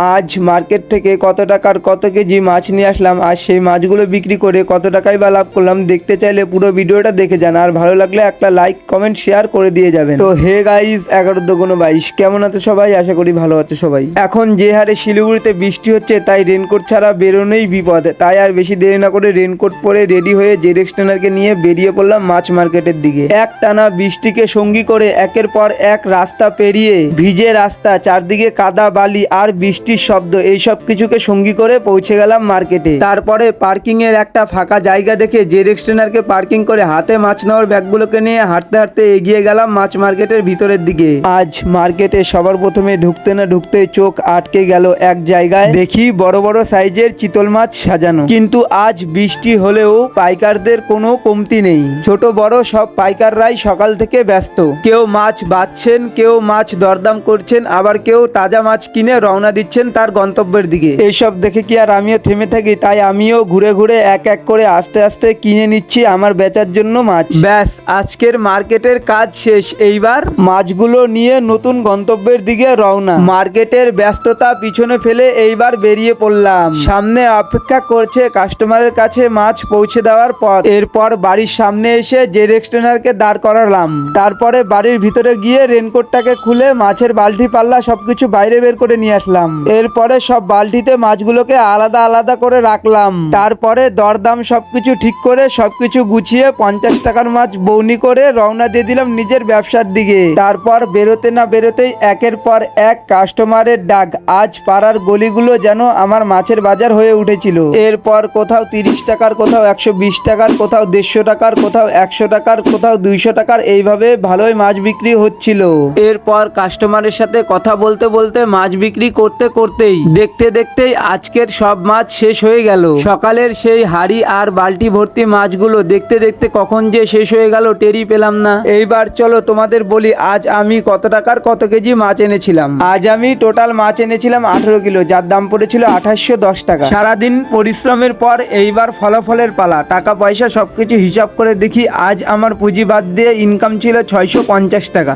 আজ মার্কেট থেকে কত টাকার কত কেজি মাছ নিয়ে আসলাম, আর সেই মাছগুলো বিক্রি করে কত টাকাই বা লাভ করলাম। দেখতে চাইলে পুরো ভিডিওটা দেখে যান, আর ভালো লাগলে একটা লাইক কমেন্ট শেয়ার করে দিয়ে যাবেন। তো হে গাইস, 11-22 কেমন আছো সবাই? আশা করি ভালো আছো সবাই। এখন যে হারে শিলিগুড়িতে বৃষ্টি হচ্ছে, তাই রেনকোট ছাড়া বেরোনোই বিপদ। তাই আর বেশি দেরি না করে রেনকোট পরে রেডি হয়ে জেরেক্স টেনারকে নিয়ে বেরিয়ে পড়লাম মাছ মার্কেটের দিকে। এক টানা বৃষ্টিকে সঙ্গী করে একের পর এক রাস্তা পেরিয়ে, ভিজে রাস্তা, চারদিকে কাদা বালি আর বৃষ্টির শব্দ, এইসব কিছুকে সঙ্গী করে পৌঁছে গেলাম মার্কেটে। তারপরে পার্কিং এর একটা ফাঁকা জায়গা দেখে জেরেক্স টেনারকে পার্কিং করে হাতে মাছ নেওয়ার ব্যাগগুলোকে নিয়ে হাঁটতে হাঁটতে এগিয়ে গেলাম মাছ মার্কেটের ভিতরের দিকে। আজ মার্কেটে সবার প্রথমে ঢুকতে না ঢুকতে চোখ আটকে গেল এক জায়গায়। দেখি বড় বড় সাইজের চিতল মাছ সাজানো, কিন্তু আজ বৃষ্টি হলেও পাইকারদের কোনো কমতি নেই। ছোট বড় সব পাইকাররাই সকাল থেকে ব্যস্ত। কেউ মাছ বাছছেন, কেউ মাছ দরদাম করছেন, আবার কেউ তাজা মাছ কিনে রওনা দিচ্ছেন তার গন্তব্যের দিকে। এইসব দেখে কি আর আমিও থেমে থাকি? তাই আমিও ঘুরে ঘুরে এক এক করে আস্তে আস্তে কিনে নিচ্ছি আমার বেচার জন্য মাছ। ব্যাস, আজকের মার্কেটের কাজ শেষ। এইবার মাছগুলো নিয়ে নতুন গন্তব্যের দিকে রওনা। মার্কেটের ব্যস্ততা পিছনে ফেলে এইবার বেরিয়ে পড়লাম। সামনে অপেক্ষা করছে কাস্টমারের কাছে মাছ পৌঁছে দেওয়ার পথ। এরপর বাড়ির সামনে এসে জেরেক্স টেনারকে দাঁড় করালাম। তারপরে বাড়ির ভিতরে গিয়ে রেনকোটটাকে খুলে মাছের বালতি পাল্লা সবকিছু বাইরে বের করে নিয়ে আসলাম। এরপরে সব বালতিতে মাছগুলোকে আলাদা আলাদা করে রাখলাম। তারপরে দরদাম সবকিছু ঠিক করে সবকিছু গুছিয়ে 50 টাকার মাছ বৌনি করে রওনা দিয়ে দিলাম নিজের ব্যবসার দিকে। তারপর বেরোতে না বেরোতেই একের পর এক কাস্টমারের ডাক। আজ পাড়ার গলিগুলো যেন আমার মাছের বাজার হয়ে উঠেছিল। এরপর কোথাও 30 টাকার, কোথাও 120 টাকার, কোথাও 150 টাকার, কোথাও 100 টাকার, কোথাও 200 টাকার, এইভাবে ভালোই মাছ বিক্রি হচ্ছিল। এরপর কাস্টমারের সাথে কথা বলতে বলতে মাছ বিক্রি করতে করতেই দেখতে দেখতেই আজকের সব মাছ শেষ হয়ে গেল। সকালের সেই হাড়ি আর বালতি ভর্তি মাছগুলো দেখতে দেখতে কখন যে শেষ হয়ে গেল টেরই পেলাম না। এইবার চলো তোমাদের বলি আজ আমি কত টাকার কত কেজি মাছ এনেছিলাম। আজ আমি টোটাল মাছ এনেছিলাম 18 কিলো, যার দাম পড়েছিল 2810 টাকা। সারাদিন পরিশ্রমের পর এইবার ফলাফলের পালা। টাকা পয়সা সবকিছু হিসাব করে দেখি আজ আমার পুঁজি বাদ দিয়ে ইনকাম ছিল 650 টাকা।